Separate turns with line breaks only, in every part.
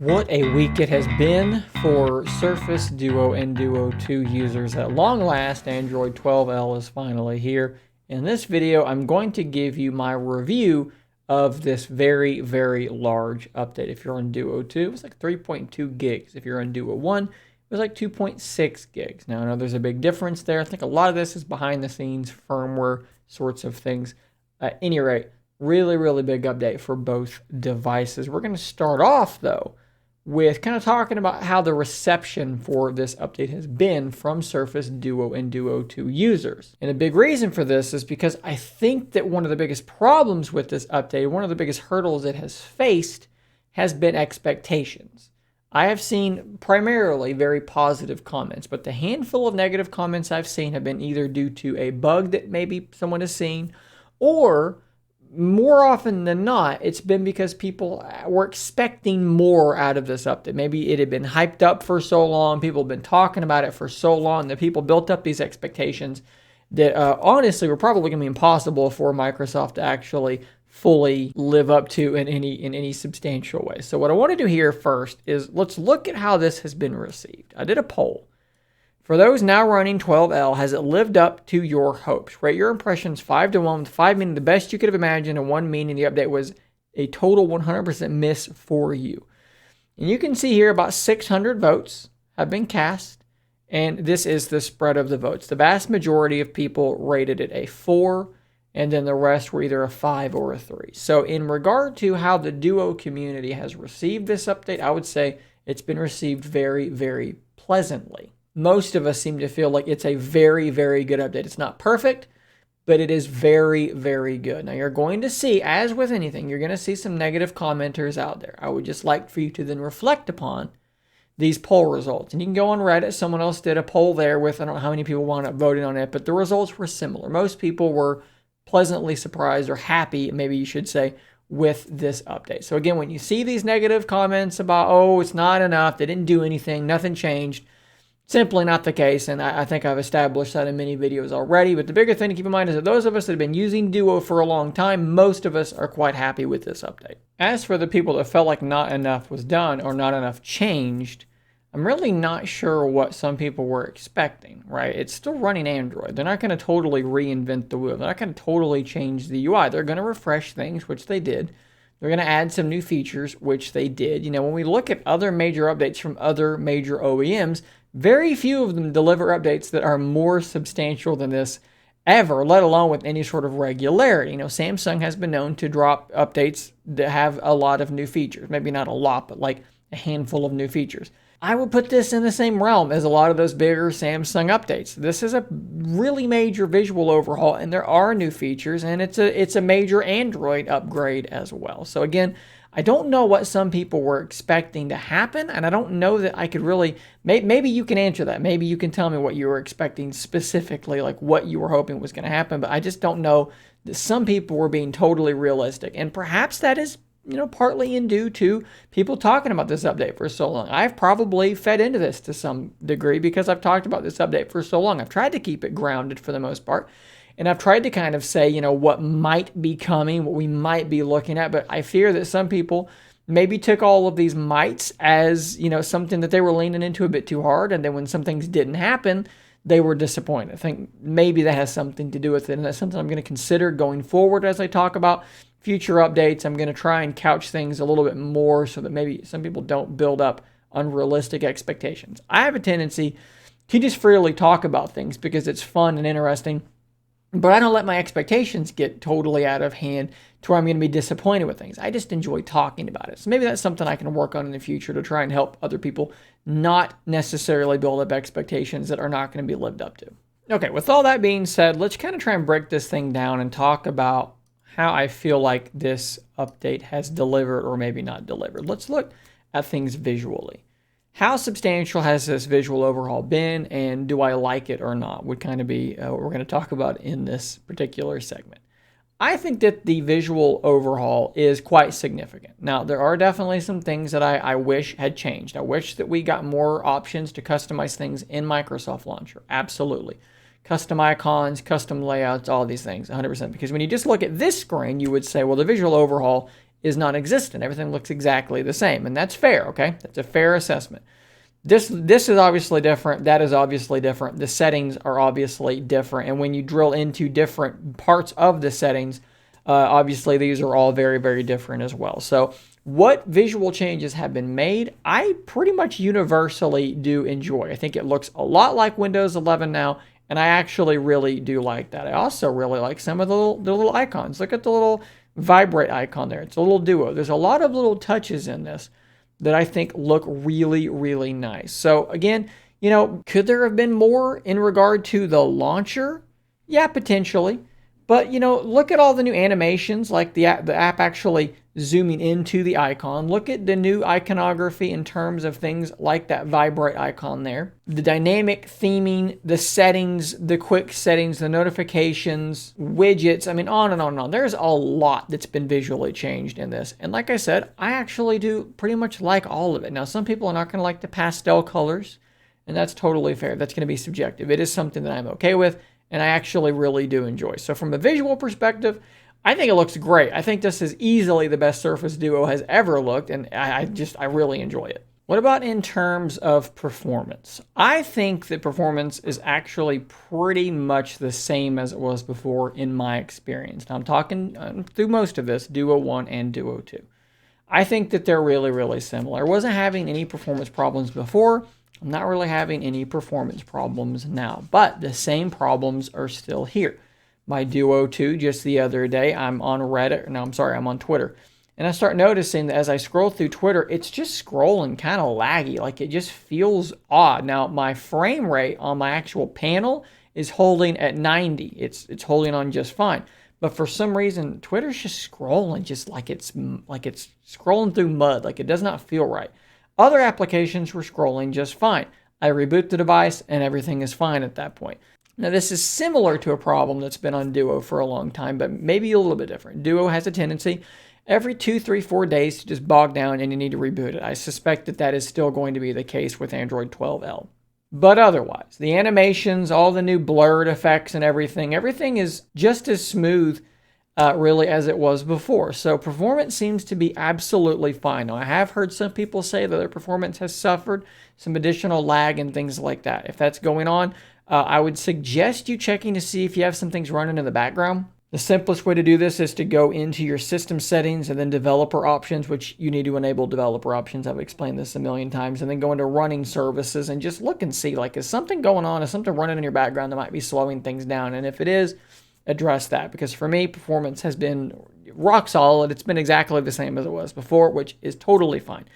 What a week it has been for Surface Duo and Duo 2 users. At long last, Android 12L is finally here. In this video, I'm going to give you my review of this very, very large update. If you're on Duo 2, it was like 3.2 gigs. If you're on Duo 1, it was like 2.6 gigs. Now, I know there's a big difference there. I think a lot of this is behind the scenes firmware sorts of things. At any rate, really, really big update for both devices. We're going to start off, though, with kind of talking about how the reception for this update has been from Surface Duo and Duo 2 users. And a big reason for this is because I think that one of the biggest problems with this update, one of the biggest hurdles it has faced, has been expectations. I have seen primarily very positive comments, but the handful of negative comments I've seen have been either due to a bug that maybe someone has seen, or more often than not, it's been because people were expecting more out of this update. Maybe it had been hyped up for so long, people have been talking about it for so long that people built up these expectations that honestly were probably going to be impossible for Microsoft to actually fully live up to in any substantial way. So what I want to do here first is let's look at how this has been received. I did a poll. For those now running 12L, has it lived up to your hopes? Rate your impressions 5 to 1, with 5 meaning the best you could have imagined and 1 meaning the update was a total 100% miss for you. And you can see here about 600 votes have been cast, and this is the spread of the votes. The vast majority of people rated it a 4, and then the rest were either a 5 or a 3. So in regard to how the Duo community has received this update, I would say it's been received very, very pleasantly. Most of us seem to feel like it's a very, very good update. It's not perfect, but it is very, very good. Now, you're going to see, as with anything, you're going to see some negative commenters out there. I would just like for you to then reflect upon these poll results. And you can go on Reddit. Someone else did a poll there with, I don't know how many people wound up voting on it, but the results were similar. Most people were pleasantly surprised or happy, maybe you should say, with this update. So again, when you see these negative comments about, oh, it's not enough, they didn't do anything, nothing changed, simply not the case, and I think I've established that in many videos already. But the bigger thing to keep in mind is that those of us that have been using Duo for a long time, most of us are quite happy with this update. As for the people that felt like not enough was done or not enough changed, I'm really not sure what some people were expecting, right? It's still running Android. They're not going to totally reinvent the wheel. They're not going to totally change the UI. They're going to refresh things, which they did. They're going to add some new features, which they did. You know, when we look at other major updates from other major OEMs, very few of them deliver updates that are more substantial than this ever, let alone with any sort of regularity. You know, Samsung has been known to drop updates that have a lot of new features. Maybe not a lot, but like a handful of new features. I would put this in the same realm as a lot of those bigger Samsung updates. This is a really major visual overhaul, and there are new features, and it's a major Android upgrade as well. So again, I don't know what some people were expecting to happen, and I don't know that I could really, maybe you can answer that. Maybe you can tell me what you were expecting specifically, like what you were hoping was going to happen, but I just don't know that some people were being totally realistic, and perhaps that is, you know, partly in due to people talking about this update for so long. I've probably fed into this to some degree because I've talked about this update for so long. I've tried to keep it grounded for the most part. And I've tried to kind of say, you know, what might be coming, what we might be looking at. But I fear that some people maybe took all of these mights as, you know, something that they were leaning into a bit too hard. And then when some things didn't happen, they were disappointed. I think maybe that has something to do with it. And that's something I'm going to consider going forward as I talk about future updates. I'm going to try and couch things a little bit more so that maybe some people don't build up unrealistic expectations. I have a tendency to just freely talk about things because it's fun and interesting, but I don't let my expectations get totally out of hand to where I'm going to be disappointed with things. I just enjoy talking about it. So maybe that's something I can work on in the future to try and help other people not necessarily build up expectations that are not going to be lived up to. Okay, with all that being said, let's kind of try and break this thing down and talk about how I feel like this update has delivered or maybe not delivered. Let's look at things visually. How substantial has this visual overhaul been, and do I like it or not, would kind of be what we're going to talk about in this particular segment. I think that the visual overhaul is quite significant. Now, there are definitely some things that I wish had changed. I wish that we got more options to customize things in Microsoft Launcher. Absolutely. Custom icons, custom layouts, all these things, 100%. Because when you just look at this screen, you would say, well, the visual overhaul is non-existent. Everything looks exactly the same, and that's fair, okay? That's a fair assessment. This is obviously different. That is obviously different. The settings are obviously different, and when you drill into different parts of the settings, obviously these are all very, very different as well. So what visual changes have been made, I pretty much universally do enjoy. I think it looks a lot like Windows 11 now, and I actually really do like that. I also really like some of the little icons. Look at the little vibrate icon there. It's a little duo. There's a lot of little touches in this that I think look really, really nice. So again, could there have been more in regard to the launcher? Yeah, potentially. But, look at all the new animations, like the app actually zooming into the icon. Look at the new iconography in terms of things like that vibrate icon there. The dynamic theming, the settings, the quick settings, the notifications, widgets, I mean, on and on and on. There's a lot that's been visually changed in this. And like I said, I actually do pretty much like all of it. Now, some people are not going to like the pastel colors, and that's totally fair. That's going to be subjective. It is something that I'm okay with, and I actually really do enjoy. So from a visual perspective, I think it looks great. I think this is easily the best Surface Duo has ever looked, and I really enjoy it. What about in terms of performance? I think that performance is actually pretty much the same as it was before in my experience. Now I'm talking through most of this, Duo 1 and Duo 2. I think that they're really, really similar. I wasn't having any performance problems before. I'm not really having any performance problems now, but the same problems are still here. My Duo 2, just the other day, I'm on Twitter. And I start noticing that as I scroll through Twitter, it's just scrolling kind of laggy. Like it just feels odd. Now, my frame rate on my actual panel is holding at 90. It's holding on just fine. But for some reason, Twitter's just scrolling just like it's scrolling through mud. Like it does not feel right. Other applications were scrolling just fine. I reboot the device and everything is fine at that point. Now this is similar to a problem that's been on Duo for a long time, but maybe a little bit different. Duo has a tendency every 2, 3, 4 days to just bog down and you need to reboot it. I suspect that is still going to be the case with Android 12L. But otherwise, the animations, all the new blurred effects and everything is just as smooth really as it was before. So performance seems to be absolutely fine. Now, I have heard some people say that their performance has suffered some additional lag and things like that. If that's going on, I would suggest you checking to see if you have some things running in the background. The simplest way to do this is to go into your system settings and then developer options, which you need to enable developer options. I've explained this a million times. And then go into running services and just look and see, like, is something going on? Is something running in your background that might be slowing things down? And if it is, address that, because for me, performance has been rock solid. It's been exactly the same as it was before, which is totally fine.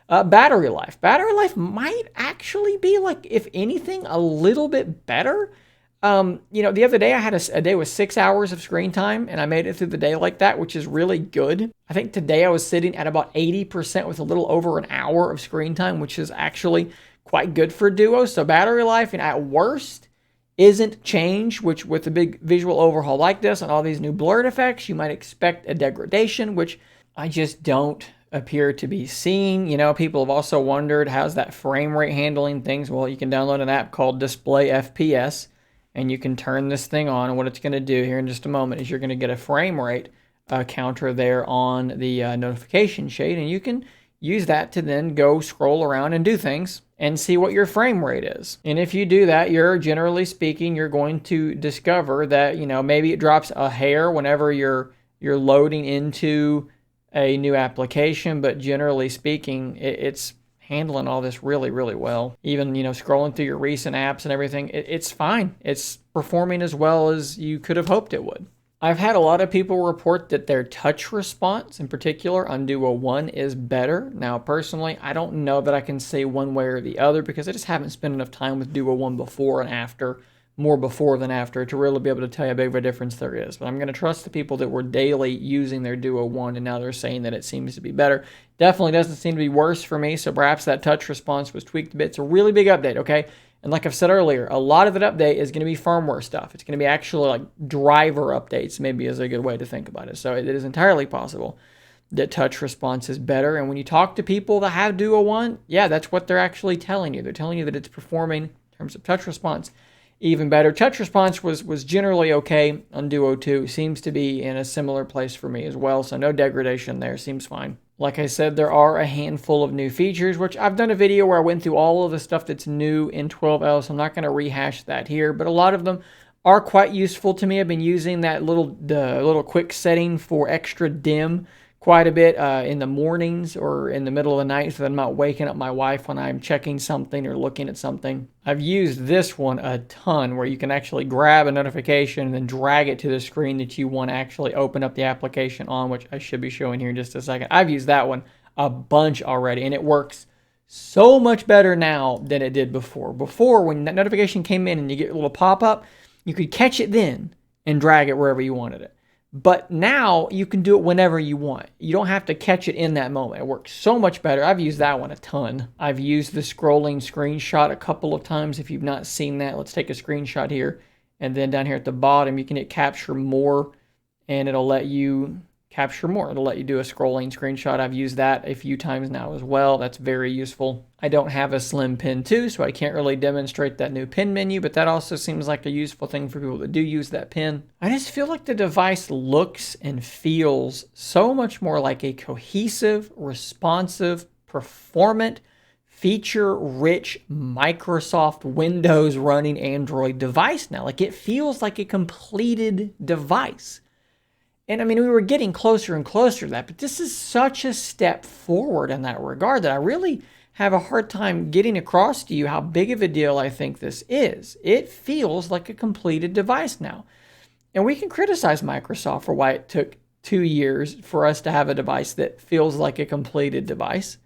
Battery life. Battery life might actually be, like, if anything, a little bit better. The other day I had a day with 6 hours of screen time, and I made it through the day like that, which is really good. I think today I was sitting at about 80% with a little over an hour of screen time, which is actually quite good for Duo. So battery life, and at worst, isn't changed, which with a big visual overhaul like this and all these new blurred effects, you might expect a degradation, which I just don't appear to be seeing. People have also wondered, how's that frame rate handling things? Well, you can download an app called Display FPS, and you can turn this thing on, and what it's going to do here in just a moment is you're going to get a frame rate counter there on the notification shade, and you can use that to then go scroll around and do things and see what your frame rate is. And if you do that, generally speaking, you're going to discover that, maybe it drops a hair whenever you're loading into a new application, but generally speaking, it's handling all this really, really well. Even, scrolling through your recent apps and everything, it's fine. It's performing as well as you could have hoped it would. I've had a lot of people report that their touch response, in particular on Duo 1, is better. Now, personally, I don't know that I can say one way or the other because I just haven't spent enough time with Duo 1 before and after, more before than after, to really be able to tell you how big of a difference there is. But I'm going to trust the people that were daily using their Duo 1, and now they're saying that it seems to be better. Definitely doesn't seem to be worse for me, so perhaps that touch response was tweaked a bit. It's a really big update, okay? And like I've said earlier, a lot of that update is going to be firmware stuff. It's going to be actually like driver updates, maybe is a good way to think about it. So it is entirely possible that touch response is better. And when you talk to people that have Duo 1, yeah, that's what they're actually telling you. They're telling you that it's performing, in terms of touch response, even better. Touch response was generally okay on Duo 2. Seems to be in a similar place for me as well, so no degradation there. Seems fine. Like I said, there are a handful of new features, which I've done a video where I went through all of the stuff that's new in 12L, so I'm not going to rehash that here, but a lot of them are quite useful to me. I've been using that little quick setting for extra dim quite a bit in the mornings or in the middle of the night so that I'm not waking up my wife when I'm checking something or looking at something. I've used this one a ton where you can actually grab a notification and then drag it to the screen that you want to actually open up the application on, which I should be showing here in just a second. I've used that one a bunch already, and it works so much better now than it did before. Before, when that notification came in and you get a little pop-up, you could catch it then and drag it wherever you wanted it. But now you can do it whenever you want. You don't have to catch it in that moment. It works so much better. I've used that one a ton. I've used the scrolling screenshot a couple of times. If you've not seen that, let's take a screenshot here. And then down here at the bottom, you can hit capture more and it'll let you capture more. It'll let you do a scrolling screenshot. I've used that a few times now as well. That's very useful. I don't have a slim pen too, so I can't really demonstrate that new pen menu, but that also seems like a useful thing for people that do use that pen. I just feel like the device looks and feels so much more like a cohesive, responsive, performant, feature-rich Microsoft Windows running Android device now. Like, it feels like a completed device. And I mean, we were getting closer and closer to that, but this is such a step forward in that regard that I really have a hard time getting across to you how big of a deal I think this is. It feels like a completed device now. And we can criticize Microsoft for why it took 2 years for us to have a device that feels like a completed device.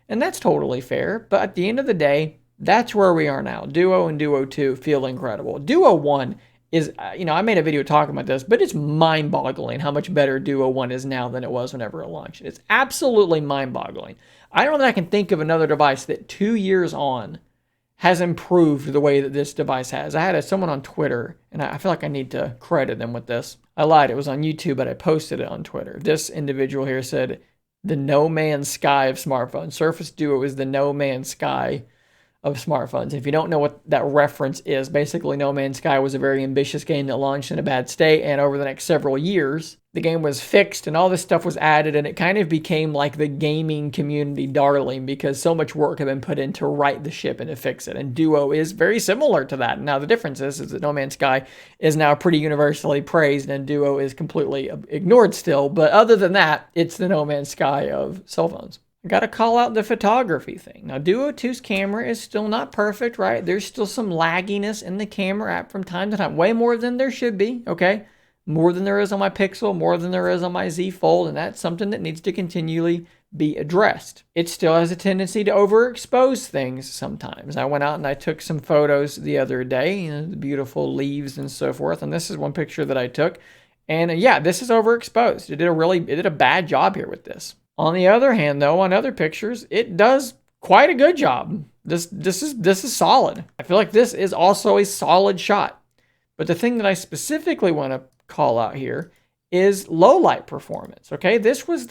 And that's totally fair. But at the end of the day, that's where we are now. Duo and Duo 2 feel incredible. Duo 1 is, I made a video talking about this, but it's mind-boggling how much better Duo 1 is now than it was whenever it launched. It's absolutely mind-boggling. I don't know that I can think of another device that 2 years on has improved the way that this device has. I had someone on Twitter, and I feel like I need to credit them with this. I lied. It was on YouTube, but I posted it on Twitter. This individual here said, the No Man's Sky of smartphones. Surface Duo is the No Man's Sky of smartphones. If you don't know what that reference is, basically No Man's Sky was a very ambitious game that launched in a bad state, and over the next several years, the game was fixed and all this stuff was added, and it kind of became like the gaming community darling because so much work had been put in to right the ship and to fix it. And Duo is very similar to that. Now, the difference is that No Man's Sky is now pretty universally praised and Duo is completely ignored still, but other than that, it's the No Man's Sky of cell phones. I got to call out the photography thing. Now, Duo 2's camera is still not perfect, right? There's still some lagginess in the camera app from time to time. Way more than there should be, okay? More than there is on my Pixel, more than there is on my Z Fold, and that's something that needs to continually be addressed. It still has a tendency to overexpose things sometimes. I went out and I took some photos the other day, the beautiful leaves and so forth, and this is one picture that I took. And yeah, this is overexposed. It did a bad job here with this. On the other hand, though, on other pictures, it does quite a good job. This is solid. I feel like this is also a solid shot. But the thing that I specifically want to call out here is low light performance. Okay, this was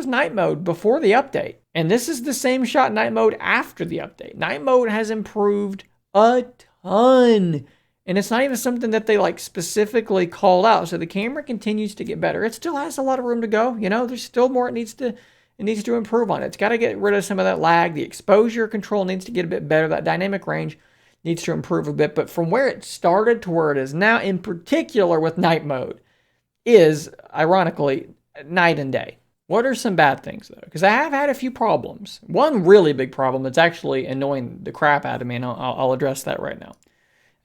night mode before the update, and this is the same shot night mode after the update. Night mode has improved a ton. And it's not even something that they like specifically called out. So the camera continues to get better. It still has a lot of room to go. There's still more it needs to improve on. It's got to get rid of some of that lag. The exposure control needs to get a bit better. That dynamic range needs to improve a bit. But from where it started to where it is now, in particular with night mode, is ironically night and day. What are some bad things though? Because I have had a few problems. One really big problem that's actually annoying the crap out of me, and I'll address that right now.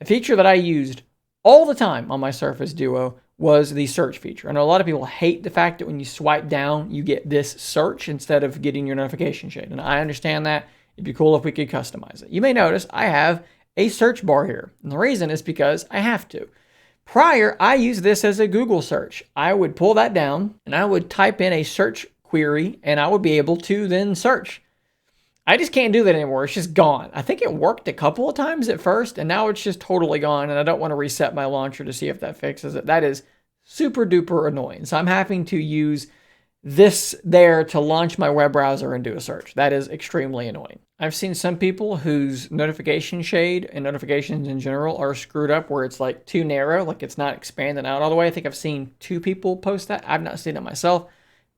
A feature that I used all the time on my Surface Duo was the search feature. I know a lot of people hate the fact that when you swipe down, you get this search instead of getting your notification shade. And I understand that. It'd be cool if we could customize it. You may notice I have a search bar here. And the reason is because I have to. Prior, I used this as a Google search. I would pull that down and I would type in a search query and I would be able to then search. I just can't do that anymore. It's just gone. I think it worked a couple of times at first, and now it's just totally gone, and I don't want to reset my launcher to see if that fixes it. That is super duper annoying. So I'm having to use this there to launch my web browser and do a search. That is extremely annoying. I've seen some people whose notification shade and notifications in general are screwed up where it's like too narrow, like it's not expanding out all the way. I think I've seen 2 people post that. I've not seen it myself,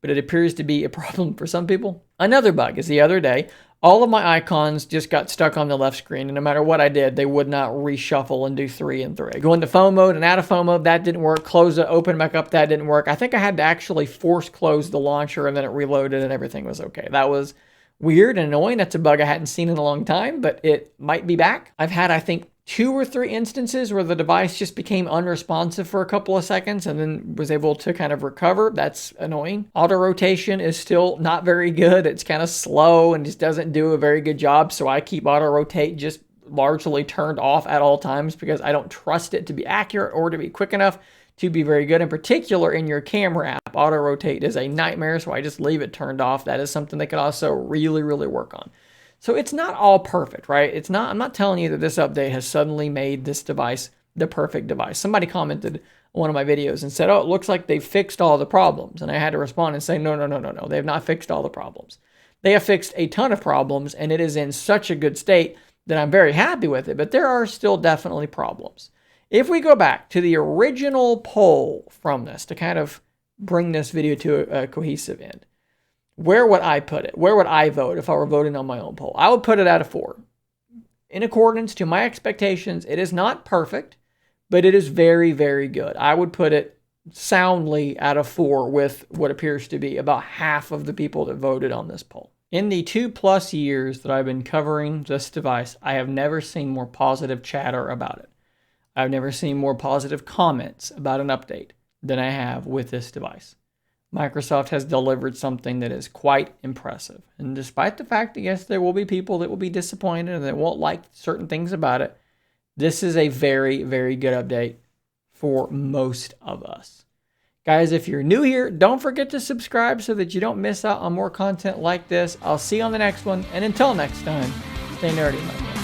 but it appears to be a problem for some people. Another bug is the other day, all of my icons just got stuck on the left screen, and no matter what I did, they would not reshuffle and do 3 and 3. Go into phone mode and out of phone mode, that didn't work. Close it, open back up, that didn't work. I think I had to actually force close the launcher, and then it reloaded and everything was okay. That was weird and annoying. That's a bug I hadn't seen in a long time, but it might be back. I've had, I think, 2 or 3 instances where the device just became unresponsive for a couple of seconds and then was able to kind of recover. That's annoying. Auto rotation is still not very good. It's kind of slow and just doesn't do a very good job. So I keep auto rotate just largely turned off at all times because I don't trust it to be accurate or to be quick enough to be very good. In particular, in your camera app, auto rotate is a nightmare. So I just leave it turned off. That is something they could also really, really work on. So it's not all perfect, right? I'm not telling you that this update has suddenly made this device the perfect device. Somebody commented on one of my videos and said, oh, it looks like they fixed all the problems. And I had to respond and say, no. They have not fixed all the problems. They have fixed a ton of problems, and it is in such a good state that I'm very happy with it. But there are still definitely problems. If we go back to the original poll from this to kind of bring this video to a cohesive end, where would I put it? Where would I vote if I were voting on my own poll? I would put it at a 4. In accordance to my expectations, it is not perfect, but it is very, very good. I would put it soundly at a 4 with what appears to be about half of the people that voted on this poll. In the 2+ years that I've been covering this device, I have never seen more positive chatter about it. I've never seen more positive comments about an update than I have with this device. Microsoft has delivered something that is quite impressive. And despite the fact that, yes, there will be people that will be disappointed and that won't like certain things about it, this is a very, very good update for most of us. Guys, if you're new here, don't forget to subscribe so that you don't miss out on more content like this. I'll see you on the next one. And until next time, stay nerdy, my friend.